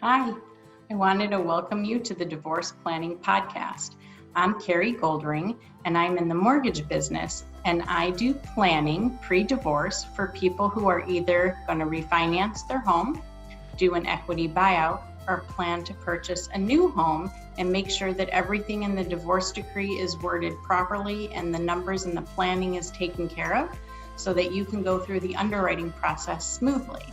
Hi, I wanted to welcome you to the Divorce Planning Podcast. I'm Carri Goldring, and I'm in the mortgage business, and I do planning pre-divorce for people who are either going to refinance their home, do an equity buyout, or plan to purchase a new home and make sure that everything in the divorce decree is worded properly and the numbers in the planning is taken care of so that you can go through the underwriting process smoothly.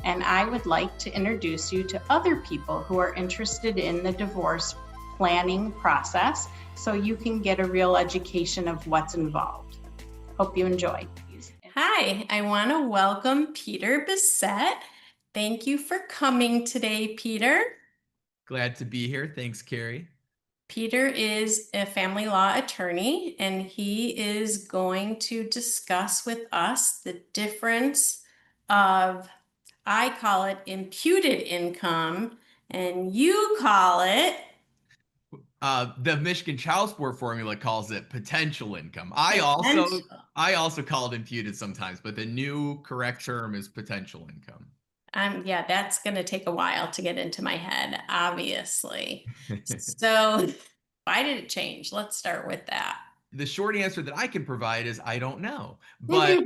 And I would like to introduce you to other people who are interested in the divorce planning process so you can get a real education of what's involved. Hope you enjoy. Hi, I want to welcome Peter Bissett. Thank you for coming today, Peter. Glad to be here. Thanks, Carri. Peter is a family law attorney, and he is going to discuss with us the difference of, I call it imputed income, and you call it The Michigan child support formula calls it potential income. potential. I also call it imputed sometimes, but the new correct term is potential income. Yeah, that's going to take a while to get into my head, obviously. So, why did it change? Let's start with that. The short answer that I can provide is I don't know. But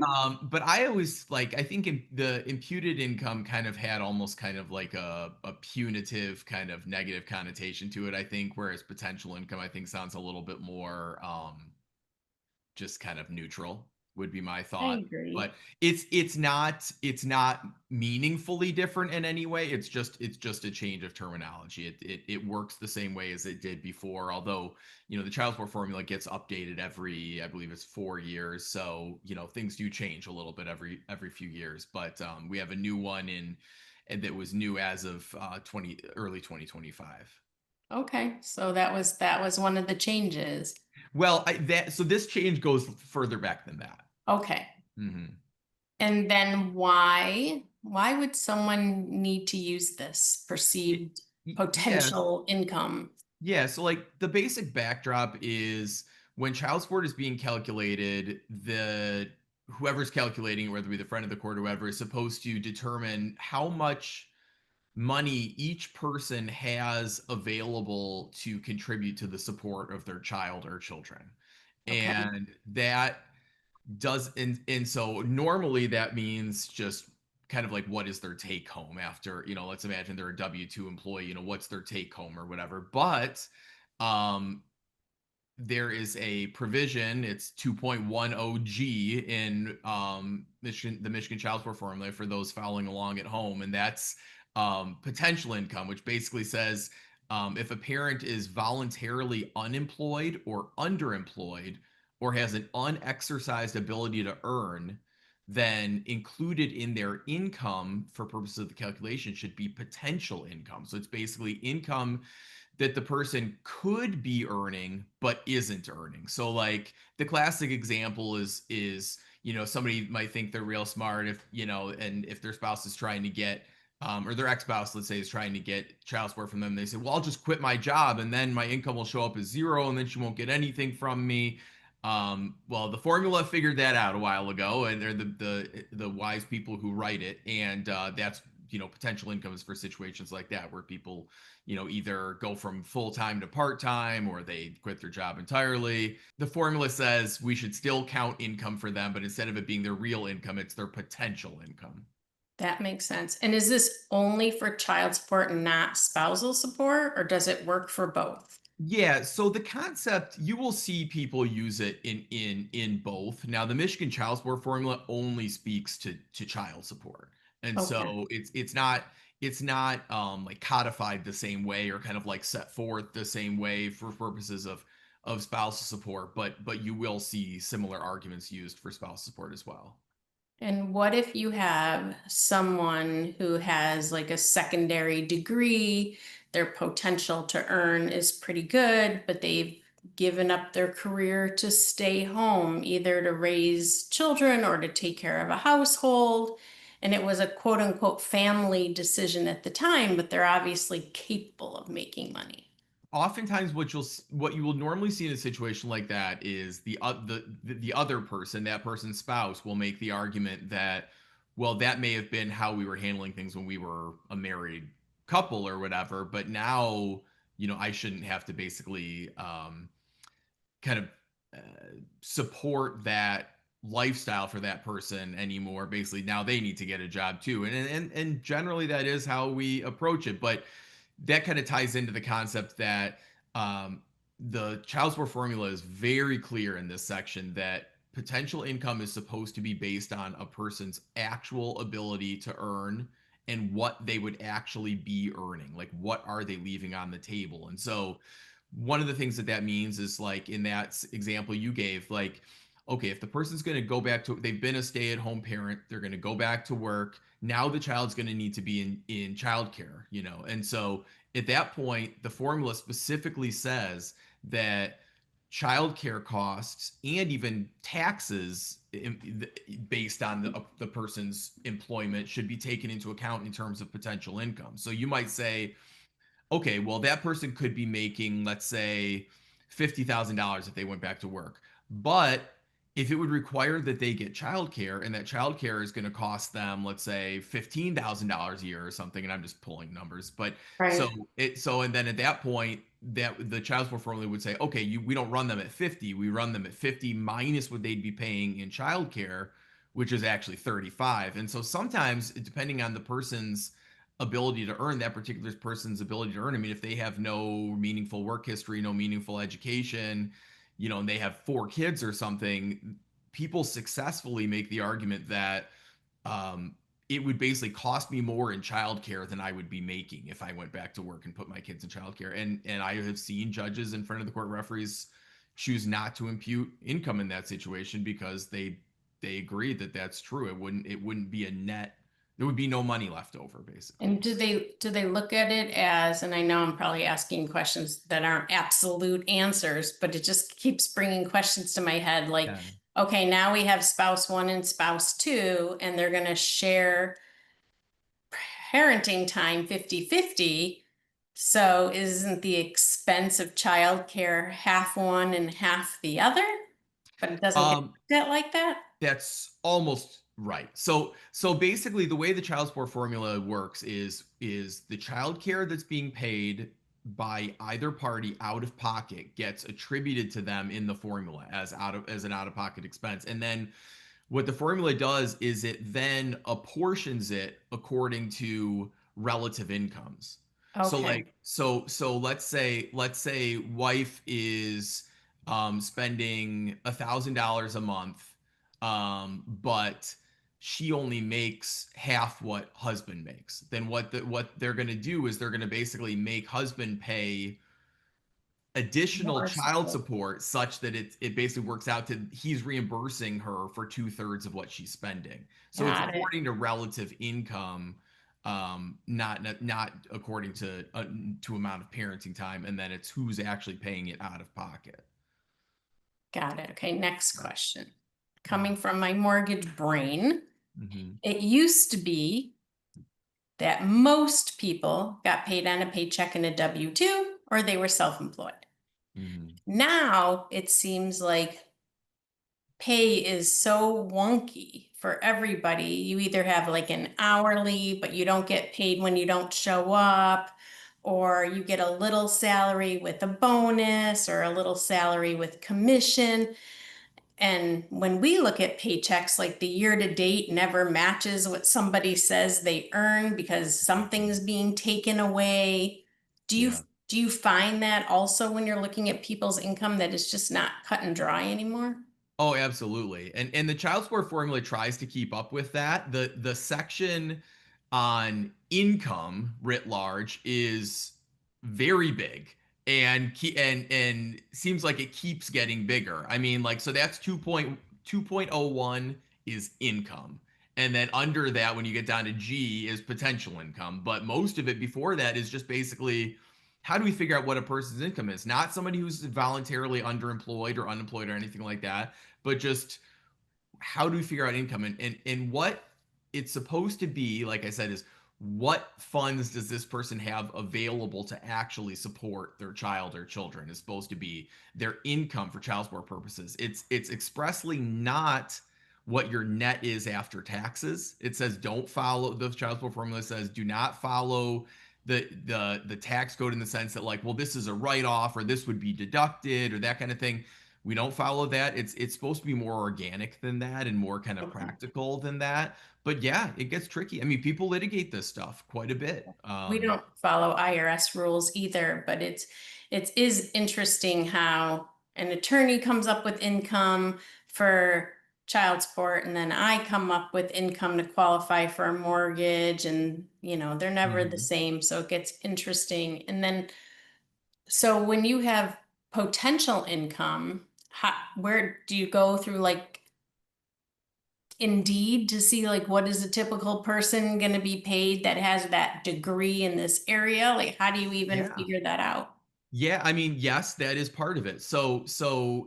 I always I think the imputed income kind of had almost kind of like a punitive kind of negative connotation to it, I think, whereas potential income I think sounds a little bit more just kind of neutral would be my I thought. agree. But it's not meaningfully different in any way. It's just a change of terminology. It works the same way as it did before, although the child support formula gets updated every, I believe it's 4 years. So things do change a little bit every few years. But we have a new one and that was new as of early 2025. Okay, so that was one of the changes. Well, so this change goes further back than that. Okay. Mm-hmm. And then why would someone need to use this perceived Yeah. potential income? Yeah, so the basic backdrop is when child support is being calculated, the whoever's calculating, whether it be the friend of the court or whoever, is supposed to determine how much money each person has available to contribute to the support of their child or children. Okay. And that does and so normally that means just kind of like what is their take home after, let's imagine they're a W-2 employee, what's their take home or whatever. But um there is a provision, it's 2.10G in the Michigan child support formula for those following along at home, and that's potential income, which basically says if a parent is voluntarily unemployed or underemployed or has an unexercised ability to earn, then included in their income for purposes of the calculation should be potential income. So it's basically income that the person could be earning but isn't earning. So the classic example is somebody might think they're real smart and if their spouse is trying to get or their ex-spouse, let's say, is trying to get child support from them. They say, well, I'll just quit my job and then my income will show up as zero and then she won't get anything from me. Well, the formula figured that out a while ago, and they're the wise people who write it, and that's potential incomes for situations like that where people either go from full-time to part-time or they quit their job entirely. The formula says we should still count income for them, but instead of it being their real income, it's their potential income. That makes sense. And is this only for child support and not spousal support, or does it work for both? Yeah, so the concept, you will see people use it in both. Now, the Michigan child support formula only speaks to child support. And Okay. so it's not like codified the same way or kind of like set forth the same way for purposes of spousal support, but you will see similar arguments used for spousal support as well. And what if you have someone who has like a secondary degree, their potential to earn is pretty good, but they've given up their career to stay home, either to raise children or to take care of a household. And it was a quote unquote family decision at the time, but they're obviously capable of making money. Oftentimes what you will normally see in a situation like that is the other person, that person's spouse, will make the argument that, well, that may have been how we were handling things when we were a married couple or whatever, but now, I shouldn't have to basically kind of uh, support that lifestyle for that person anymore. Basically, now they need to get a job too, and generally that is how we approach it. But that kind of ties into the concept that um, the child support formula is very clear in this section that potential income is supposed to be based on a person's actual ability to earn and what they would actually be earning. Like, what are they leaving on the table? And so one of the things that means is, like in that example you gave, like, okay, if the person's going to go back to, they've been a stay-at-home parent, they're going to go back to work, now the child's going to need to be in childcare, and so at that point the formula specifically says that childcare costs and even taxes based on the person's employment should be taken into account in terms of potential income. So you might say, okay, well, that person could be making, let's say, $50,000 if they went back to work. But if it would require that they get childcare, and that childcare is going to cost them, let's say, $15,000 a year or something, and I'm just pulling numbers, but Right. and then at that point, that the child support formula would say, okay, we don't run them at 50, we run them at 50 minus what they'd be paying in childcare, which is actually 35. And so sometimes, depending on the person's ability to earn, that particular person's ability to earn, I mean, if they have no meaningful work history, no meaningful education, and they have 4 kids or something, people successfully make the argument that um, it would basically cost me more in childcare than I would be making if I went back to work and put my kids in childcare. And I have seen judges in front of the court, referees, choose not to impute income in that situation because they agree that that's true. It wouldn't be a net. There would be no money left over, basically. And do they look at it as, and I know I'm probably asking questions that aren't absolute answers, but it just keeps bringing questions to my head, like, Yeah. okay, now we have spouse one and spouse two, and they're gonna share parenting time 50-50. So isn't the expense of childcare half one and half the other? But it doesn't get Um, that like that? That's almost right. So basically the way the child support formula works is the child care that's being paid by either party out of pocket gets attributed to them in the formula as an out of pocket expense. And then what the formula does is it then apportions it according to relative incomes. So Okay, like so let's say wife is spending $1,000 a month, but she only makes half what husband makes. Then what they're going to do is they're going to basically make husband pay additional more child support. support such that it basically works out to he's reimbursing her for 2/3 of what she's spending. So it's Got it. according to relative income, not according to amount of parenting time, and then it's who's actually paying it out of pocket. Got it. Okay, next question. Coming from my mortgage brain, Mm-hmm. it used to be that most people got paid on a paycheck and a W-2, or they were self-employed. Mm-hmm. Now it seems like pay is so wonky for everybody. You either have like an hourly, but you don't get paid when you don't show up, or you get a little salary with a bonus, or a little salary with commission. And when we look at paychecks, like the year to date never matches what somebody says they earn because something's being taken away. Do you Yeah. do you find that also when you're looking at people's income that it's just not cut and dry anymore? Oh, absolutely. And the child support formula tries to keep up with that. The section on income writ large is very big and seems like it keeps getting bigger. I mean, like, so that's 2.2.01 is income. And then under that, when you get down to G, is potential income. But most of it before that is just basically, how do we figure out what a person's income is? Not somebody who's voluntarily underemployed or unemployed or anything like that, but just how do we figure out income, and what it's supposed to be, like I said, is what funds does this person have available to actually support their child or children is supposed to be their income for child support purposes. It's expressly not what your net is after taxes. It says don't follow, the child support formula says do not follow the tax code in the sense that like, well, this is a write-off or this would be deducted or that kind of thing. We don't follow that. It's supposed to be more organic than that and more kind of Okay. practical than that. But yeah, it gets tricky. I mean, people litigate this stuff quite a bit. We don't follow IRS rules either, but it is interesting how an attorney comes up with income for child support, and then I come up with income to qualify for a mortgage, and they're never the Mhm. same, so it gets interesting. And then, so when you have potential income, where do you go through, like, Indeed, to see like what is a typical person going to be paid that has that degree in this area? Like, how do you even Yeah. figure that out? Yeah, I mean, yes, that is part of it. So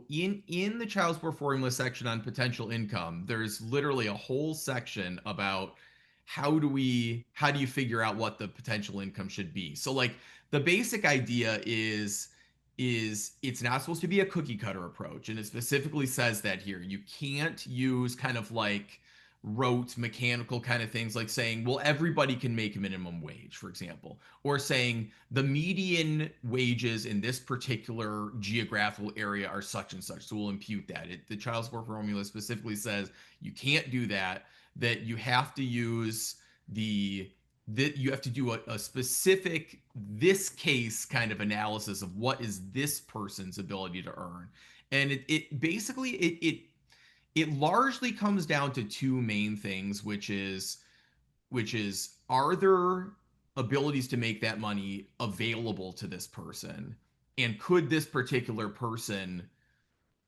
in the child support formula section on potential income, there's literally a whole section about how do you figure out what the potential income should be. So like the basic idea is it's not supposed to be a cookie cutter approach, and it specifically says that here. You can't use kind of like rote mechanical kind of things like saying, well, everybody can make a minimum wage, for example, or saying the median wages in this particular geographical area are such and such, so we'll impute that. The child support formula specifically says you can't do that, that you have to use that you have to do a specific this case kind of analysis of what is this person's ability to earn. And it basically it largely comes down to two main things, which is are there abilities to make that money available to this person, and could this particular person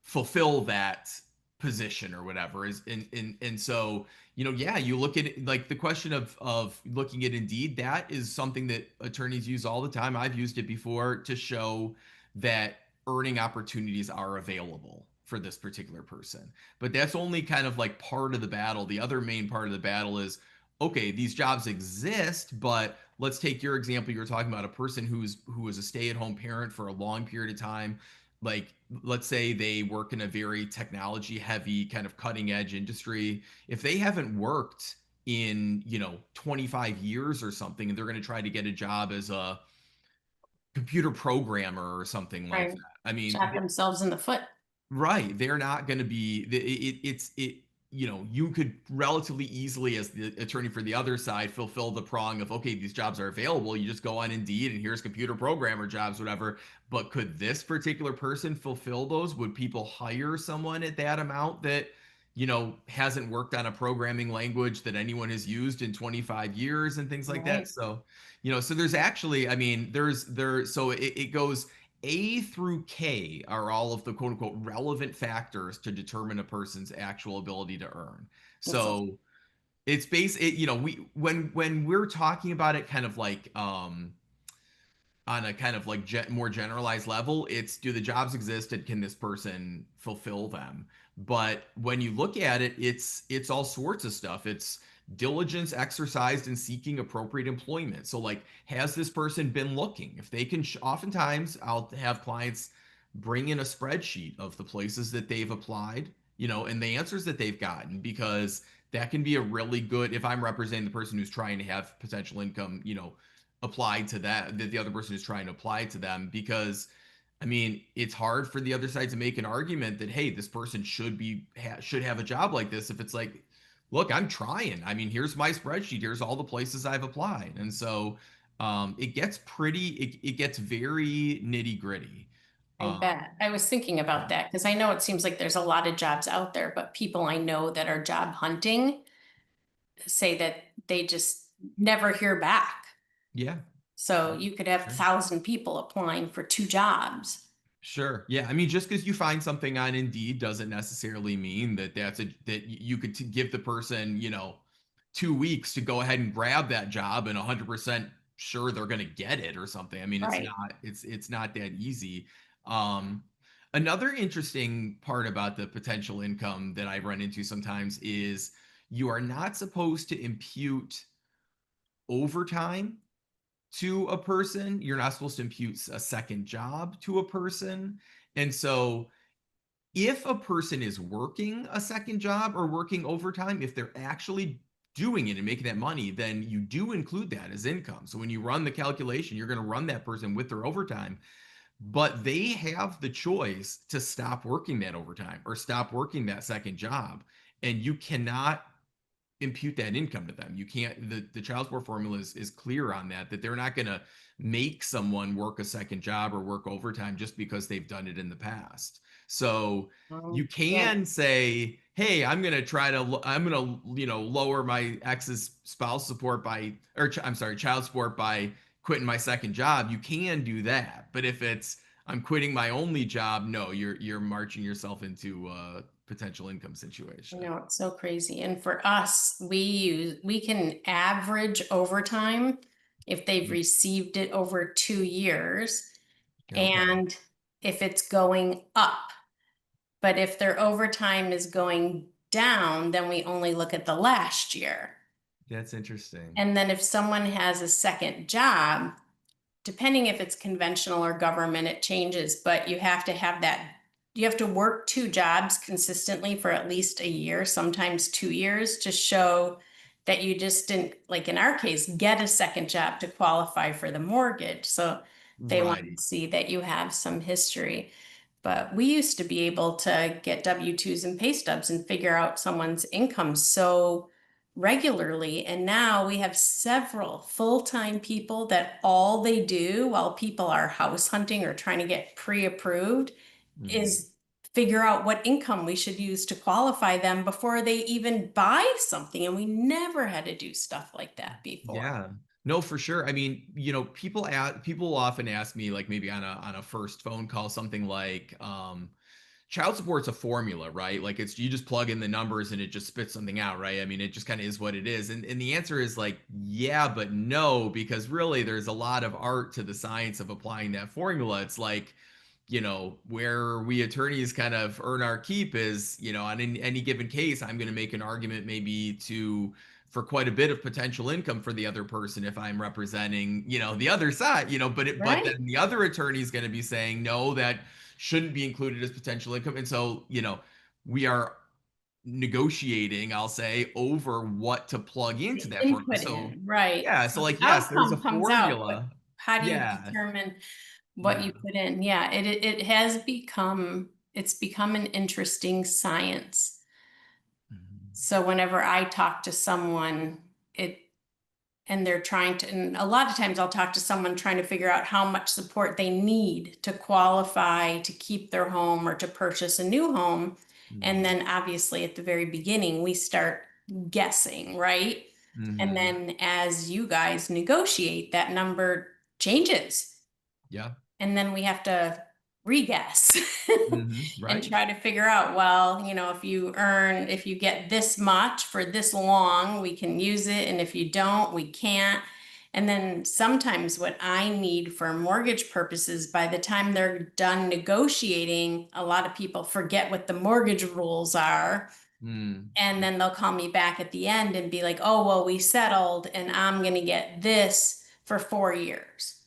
fulfill that position or whatever is and so yeah, you look at it like the question of looking at Indeed. That is something that attorneys use all the time. I've used it before to show that earning opportunities are available for this particular person, but that's only kind of like part of the battle. The other main part of the battle is, okay, these jobs exist, but let's take your example. You're talking about a person who is a stay-at-home parent for a long period of time. Like, let's say they work in a very technology heavy kind of cutting edge industry. If they haven't worked in 25 years or something, and they're going to try to get a job as a computer programmer or something like Right. that, I mean, Shot themselves in the foot. right. They're not going to be you could relatively easily, as the attorney for the other side, fulfill the prong of, okay, these jobs are available. You just go on Indeed and here's computer programmer jobs, whatever. But could this particular person fulfill those? Would people hire someone at that amount that, hasn't worked on a programming language that anyone has used in 25 years and things like that? Right. So there's actually, I mean, so it goes A through K are all of the quote unquote relevant factors to determine a person's actual ability to earn. That's a- So it's we when we're talking about it kind of like on a kind of like more generalized level, it's do the jobs exist and can this person fulfill them? But when you look at it, it's all sorts of stuff. It's diligence exercised in seeking appropriate employment. So like, has this person been looking? If they can, oftentimes I'll have clients bring in a spreadsheet of the places that they've applied, and the answers that they've gotten, because that can be a really good, if I'm representing the person who's trying to have potential income, applied to that the other person is trying to apply to them. Because I mean, it's hard for the other side to make an argument that, hey, this person should have a job like this, if it's like, look, I'm trying. I mean, here's my spreadsheet, here's all the places I've applied. And so it gets very nitty gritty. I bet. I was thinking about that because I know it seems like there's a lot of jobs out there, but people I know that are job hunting say that they just never hear back. Yeah. So you could have a Sure. 1,000 people applying for 2 jobs. Sure. Yeah. I mean, just because you find something on Indeed doesn't necessarily mean that that you could give the person, 2 weeks to go ahead and grab that job and 100% sure they're going to get it or something. I mean, Right. it's not that easy. Um, Another interesting part about the potential income that I run into sometimes is you are not supposed to impute overtime to a person. You're not supposed to impute a second job to a person. And so if a person is working a second job or working overtime, if they're actually doing it and making that money, then you do include that as income. So when you run the calculation, you're going to run that person with their overtime, but they have the choice to stop working that overtime or stop working that second job. And you cannot impute that income to them. You can't, the child support formula is clear on that, that they're not going to make someone work a second job or work overtime just because they've done it in the past. So you Yeah. can say, hey, I'm going to try to, I'm going to, lower my ex's spouse support by, or I'm sorry, child support by quitting my second job. You can do that. But if it's, I'm quitting my only job, no, you're marching yourself into potential income situation. No, it's so crazy. And for us, we can average overtime if they've received it over 2 years, Okay. and if it's going up. But if their overtime is going down, then we only look at the last year. That's interesting. And then if someone has a second job, depending if it's conventional or government, it changes, but you have to have that, you have to work 2 jobs consistently for at least a year, sometimes 2 years, to show that you just didn't, like in our case, get a second job to qualify for the mortgage. So they want Right. to see that you have some history. But we used to be able to get W-2s and pay stubs and figure out someone's income so regularly. And now we have several full-time people that all they do while people are house hunting or trying to get pre-approved is figure out what income we should use to qualify them before they even buy something. And we never had to do stuff like that before. Yeah. No, for sure. I mean, people often ask me, like maybe on a first phone call, something like, child support's a formula, right? Like it's, you just plug in the numbers and it just spits something out, right? I mean, it just kind of is what it is. And the answer is like, yeah, but no, because really there's a lot of art to the science of applying that formula. It's like, where we attorneys kind of earn our keep is, on any given case, I'm going to make an argument maybe for quite a bit of potential income for the other person if I'm representing, the other side, but Right. then the other attorney is going to be saying, no, that shouldn't be included as potential income. And so, we are negotiating, I'll say, over what to plug into that formula. Input So, in, right. yeah, So so the like, yes, there's a outcome comes out, but formula. how do you Yeah. determine what Yeah. you put in? Yeah, it has become, it's become an interesting science. Mhm. So whenever I talk to someone, it, and they're trying to, and a lot of times I'll talk to someone trying to figure out how much support they need to qualify to keep their home or to purchase a new home. And Mhm. then obviously at the very beginning, we start guessing, right? And Mhm. then as you guys negotiate, that number changes. Yeah. And then we have to re-guess Mhm. and Right. try to figure out, well, if you get this much for this long, we can use it. And if you don't, we can't. And then sometimes what I need for mortgage purposes, by the time they're done negotiating, a lot of people forget what the mortgage rules are. Mm. And then they'll call me back at the end and be like, oh, well, we settled and I'm going to get this for 4 years.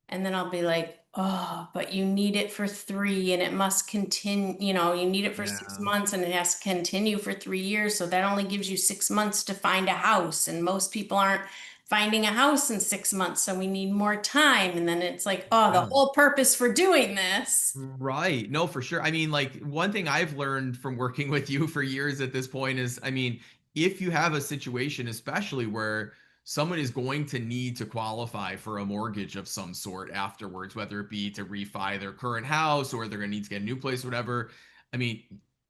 And then I'll be like, oh, but you need it for 3 and it must continue, you need it for 6 months and it has to continue for 3 years. So that only gives you 6 months to find a house. And most people aren't finding a house in 6 months. So we need more time. And then it's like, oh, the Yeah. whole purpose for doing this. Right. No, for sure. I mean, like one thing I've learned from working with you for years at this point is, I mean, if you have a situation, especially where someone is going to need to qualify for a mortgage of some sort afterwards, whether it be to refi their current house or they're going to need to get a new place, whatever. I mean,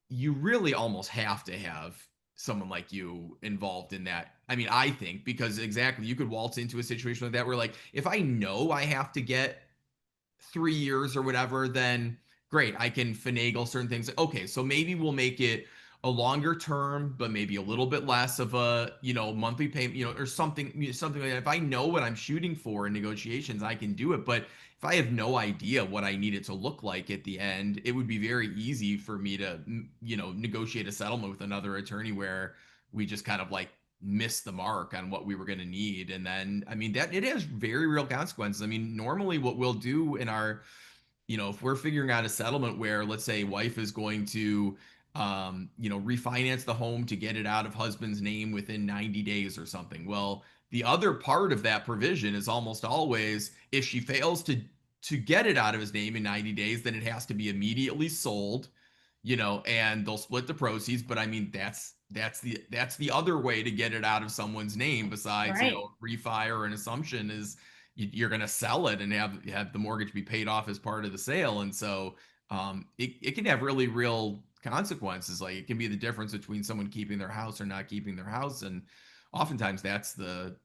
you really almost have to have someone like you involved in that. I mean, I think because exactly you could waltz into a situation like that where like if I know I have to get 3 years or whatever, then great, I can finagle certain things. Okay, so maybe we'll make it a longer term, but maybe a little bit less of a, monthly payment, or something like that. If I know what I'm shooting for in negotiations, I can do it. But if I have no idea what I need it to look like at the end, it would be very easy for me to, negotiate a settlement with another attorney where we just kind of like miss the mark on what we were going to need. And then, I mean, that it has very real consequences. I mean, normally what we'll do in our, if we're figuring out a settlement where, let's say, wife is going to refinance the home to get it out of husband's name within 90 days or something. Well, the other part of that provision is almost always if she fails to get it out of his name in 90 days, then it has to be immediately sold, and they'll split the proceeds. But I mean, that's the other way to get it out of someone's name besides, Right. refi or an assumption is you're going to sell it and have the mortgage be paid off as part of the sale. And so it can have really real consequences. Like it can be the difference between someone keeping their house or not keeping their house. And oftentimes that's the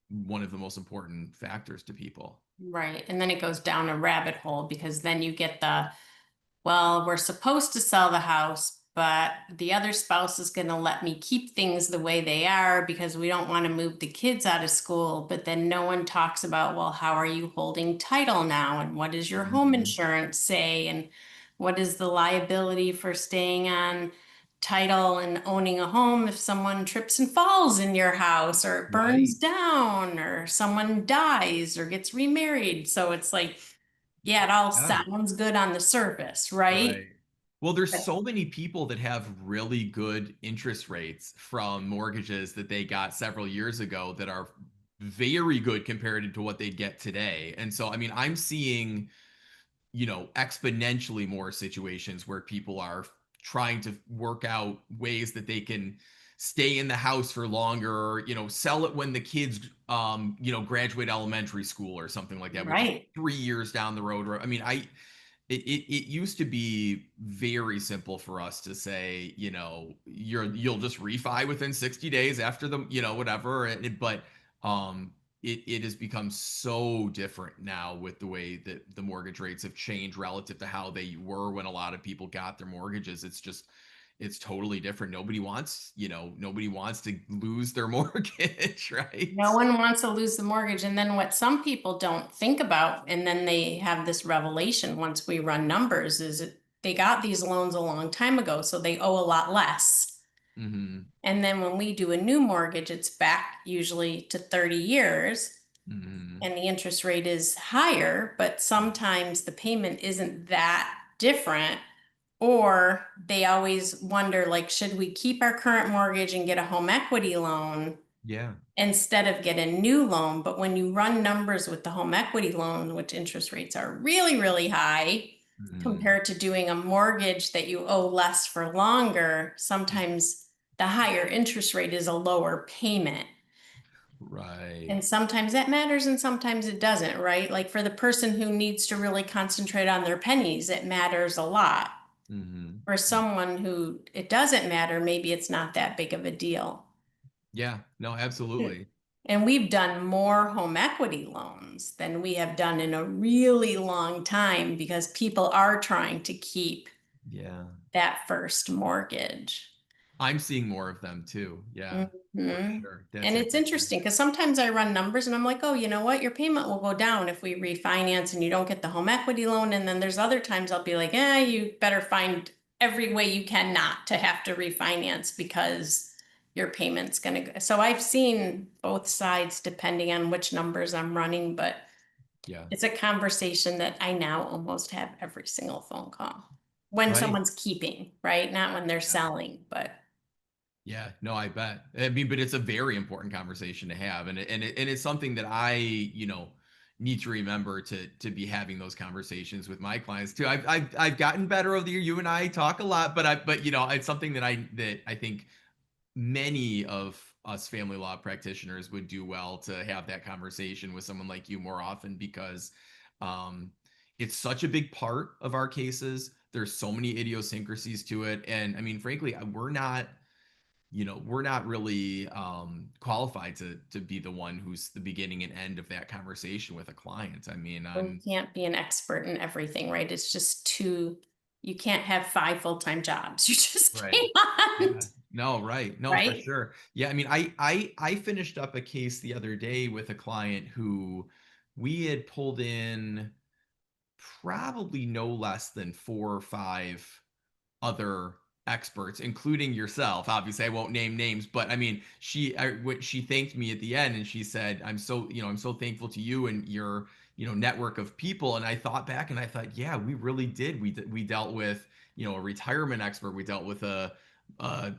one of the most important factors to people. Right. And then it goes down a rabbit hole because then you get well, we're supposed to sell the house, but the other spouse is going to let me keep things the way they are because we don't want to move the kids out of school. But then no one talks about, well, how are you holding title now? And what does your home Mhm. insurance say? And what is the liability for staying on title and owning a home if someone trips and falls in your house or it burns Right. down or someone dies or gets remarried? So it's like, yeah, it all Yeah. sounds good on the surface, right? Right. Well, there's so many people that have really good interest rates from mortgages that they got several years ago that are very good compared to what they get today. And so, I mean, I'm seeing, exponentially more situations where people are trying to work out ways that they can stay in the house for longer, sell it when the kids, graduate elementary school or something like that, which is Right. 3 years down the road. Or, I mean, it used to be very simple for us to say, you'll just refi within 60 days after the, whatever. But it has become so different now with the way that the mortgage rates have changed relative to how they were when a lot of people got their mortgages. It's totally different. Nobody wants to lose their mortgage, right? No one wants to lose the mortgage. And then what some people don't think about, and then they have this revelation once we run numbers, is they got these loans a long time ago, so they owe a lot less. Mm-hmm. And then when we do a new mortgage, it's back usually to 30 years. Mm-hmm. And the interest rate is higher, but sometimes the payment isn't that different. Or they always wonder, like, should we keep our current mortgage and get a home equity loan Yeah. instead of get a new loan? But when you run numbers with the home equity loan, which interest rates are really, really high Mm-hmm. compared to doing a mortgage that you owe less for longer, sometimes the higher interest rate is a lower payment. Right. And sometimes that matters and sometimes it doesn't, right? Like for the person who needs to really concentrate on their pennies, it matters a lot. For Mm-hmm. someone who it doesn't matter, maybe it's not that big of a deal. Yeah, no, absolutely. And we've done more home equity loans than we have done in a really long time because people are trying to keep Yeah. that first mortgage. I'm seeing more of them too. Yeah, for Hmm. sure. That's And it's interesting. interesting because sometimes I run numbers and I'm like, oh, you know what? Your payment will go down if we refinance and you don't get the home equity loan. And then there's other times I'll be like, you better find every way you can not to have to refinance because your payment's going to go. So I've seen both sides depending on which numbers I'm running, but Yeah. it's a conversation that I now almost have every single phone call when Right. someone's keeping, right? Not when they're Yeah. selling, but. Yeah, no, I bet. I mean, but it's a very important conversation to have, and it's something that I, need to remember to be having those conversations with my clients too. I've gotten better over the year. You and I talk a lot, but it's something that I think many of us family law practitioners would do well to have that conversation with someone like you more often because um, it's such a big part of our cases. There's so many idiosyncrasies to it, and I mean, frankly, we're not really qualified to be the one who's the beginning and end of that conversation with a client. I mean, You I'm can't be an expert in everything, right? It's just too, you can't have five full-time jobs. You just right. can't, Yeah. No, right. No, for right? sure. Yeah, I mean, I finished up a case the other day with a client who we had pulled in probably no less than 4 or 5 other experts, including yourself. Obviously, I won't name names, but I mean, she thanked me at the end, and she said, I'm so thankful to you and your network of people." And I thought back, and I thought, yeah, we really did. We dealt with a retirement expert. We dealt with a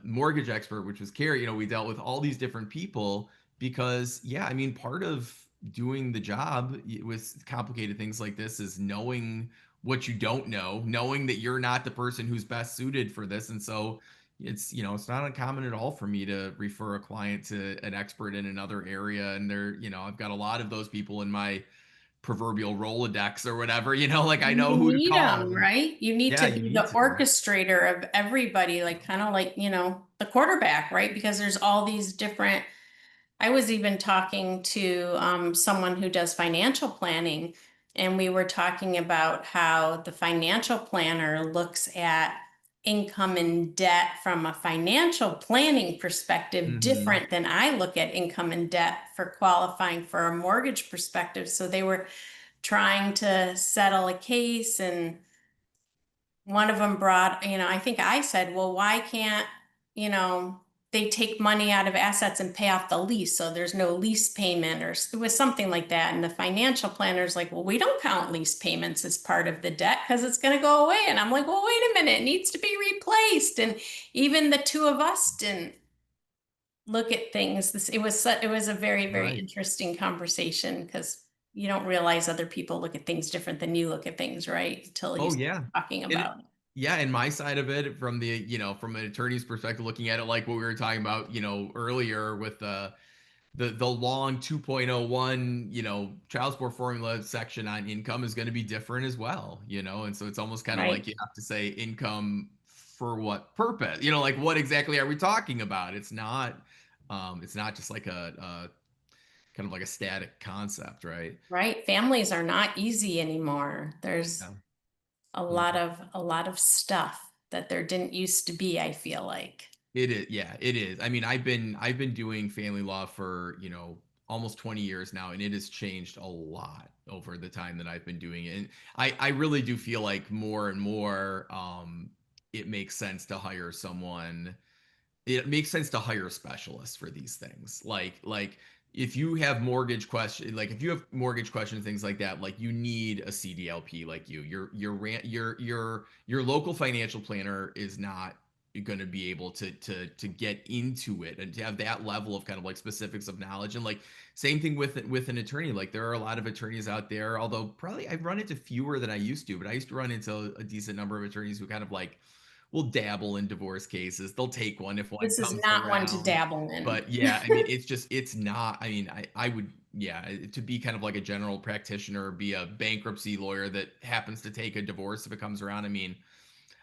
mortgage expert, which was Carri. We dealt with all these different people because, yeah, I mean, part of doing the job with complicated things like this is knowing what you don't know, knowing that you're not the person who's best suited for this. And so it's not uncommon at all for me to refer a client to an expert in another area. And I've got a lot of those people in my proverbial Rolodex or whatever, like I You know who to need call. them, right? You need Yeah, to you be need the to. orchestrator of everybody, like kind of like, the quarterback, right? Because there's all these different. I was even talking to someone who does financial planning, and we were talking about how the financial planner looks at income and debt from a financial planning perspective, Hmm. different than I look at income and debt for qualifying for a mortgage perspective. So they were trying to settle a case, and one of them brought, I think I said, well, why can't, you know, they take money out of assets and pay off the lease so there's no lease payment, or it was something like that. And the financial planner's like, well, we don't count lease payments as part of the debt because it's going to go away. And I'm like, well, wait a minute, it needs to be replaced. And even the two of us didn't look at things. It was a very, very Right. interesting conversation because you don't realize other people look at things different than you look at things, right? Until you Oh start yeah. talking And about it. yeah, and my side of it from from an attorney's perspective, looking at it like what we were talking about, earlier with the long 2.01, child support formula section on income is going to be different as well, and so it's almost kind of like Right. you have to say income for what purpose, like what exactly are we talking about? It's not just like a kind of like a static concept, right? Right. Families are not easy anymore. There's Yeah. a Yeah. lot of a lot of stuff that there didn't used to be, I feel like. It is, yeah, it is. I mean, I've been doing family law for, almost 20 years now, and it has changed a lot over the time that I've been doing it. And I really do feel like more and more it makes sense to hire someone it makes sense to hire specialists for these things. Like if you have mortgage questions, things like that, like you need a CDLP like you. Your local financial planner is not going to be able to get into it and to have that level of kind of like specifics of knowledge. And like same thing with an attorney. Like there are a lot of attorneys out there, although probably I've run into fewer than I used to, but I used to run into a decent number of attorneys who kind of like will dabble in divorce cases. They'll take one if one This is comes not one to around. dabble in. But yeah, I mean, it's not, I mean, I would, yeah, to be kind of like a general practitioner, be a bankruptcy lawyer that happens to take a divorce if it comes around. I mean,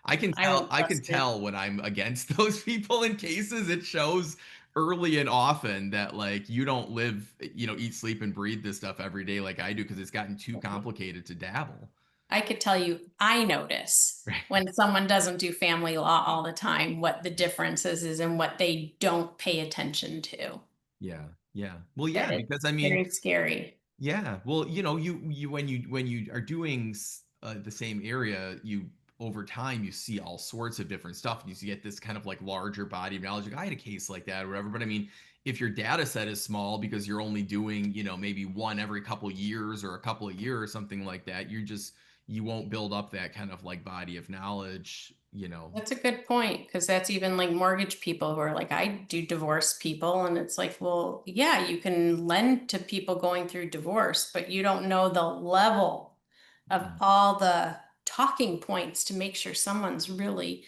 I won't I can trust it. tell when I'm against those people in cases. It shows early and often that like you don't live, eat, sleep, and breathe this stuff every day like I do because it's gotten too complicated to dabble. I could tell you, I notice Right. when someone doesn't do family law all the time, what the differences is and what they don't pay attention to. Yeah. Yeah. Well, That yeah, it's because I mean, very scary. yeah. Well, you when you are doing the same area, you over time you see all sorts of different stuff, and you get this kind of like larger body of knowledge. Like I had a case like that or whatever, but I mean, if your data set is small because you're only doing, maybe one every couple years or a couple of years or something like that, you won't build up that kind of like body of knowledge. That's a good point, because that's even like mortgage people who are like, I do divorce people. And it's like, well, yeah, you can lend to people going through divorce, but you don't know the level of Mm. all the talking points to make sure someone's really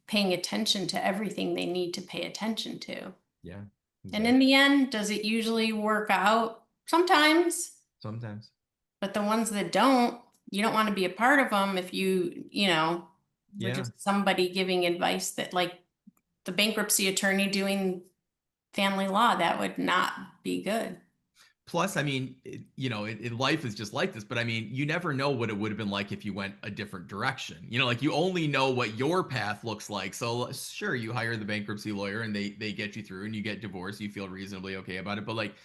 paying attention to everything they need to pay attention to. Yeah, And in exactly. the end, does it usually work out? Sometimes, Sometimes. but the ones that don't, you don't want to be a part of them if we're Yeah. just somebody giving advice that, like, the bankruptcy attorney doing family law, that would not be good. Plus, I mean, life is just like this, but I mean, you never know what it would have been like if you went a different direction. Like you only know what your path looks like. So sure, you hire the bankruptcy lawyer and they get you through and you get divorced, you feel reasonably okay about it, but like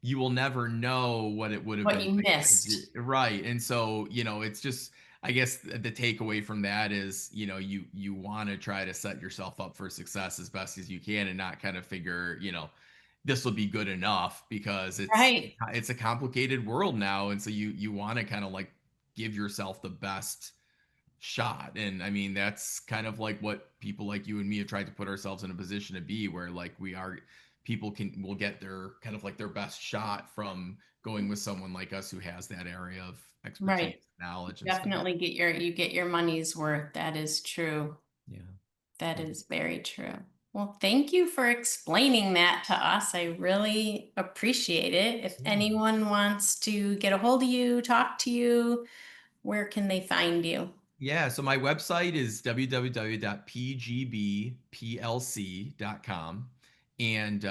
you will never know what it would have What been you like missed. right. And so, it's just I guess the takeaway from that is, you want to try to set yourself up for success as best as you can and not kind of figure, this will be good enough because Right. it's a complicated world now, and so you want to kind of like give yourself the best shot. And I mean, that's kind of like what people like you and me have tried to put ourselves in a position to be, where like people will get their kind of like their best shot from going with someone like us who has that area of expertise, Right. knowledge and stuff. Definitely you get your money's worth. That is true. Yeah. That is very true. Well, thank you for explaining that to us. I really appreciate it. If Yeah. anyone wants to get a hold of you, talk to you, where can they find you? Yeah, so my website is www.pgbplc.com. And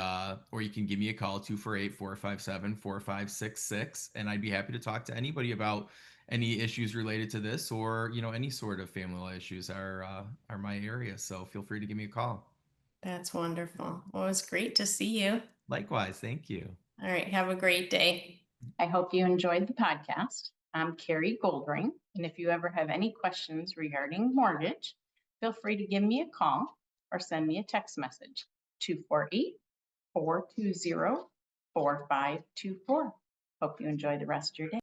or you can give me a call 248-457-4566, and I'd be happy to talk to anybody about any issues related to this, or any sort of family law issues are my area. So feel free to give me a call. That's wonderful. Well, it was great to see you. Likewise, thank you. All right, have a great day. I hope you enjoyed the podcast. I'm Carri Goldring, and if you ever have any questions regarding mortgage, feel free to give me a call or send me a text message, 248-420-4524. Hope you enjoy the rest of your day.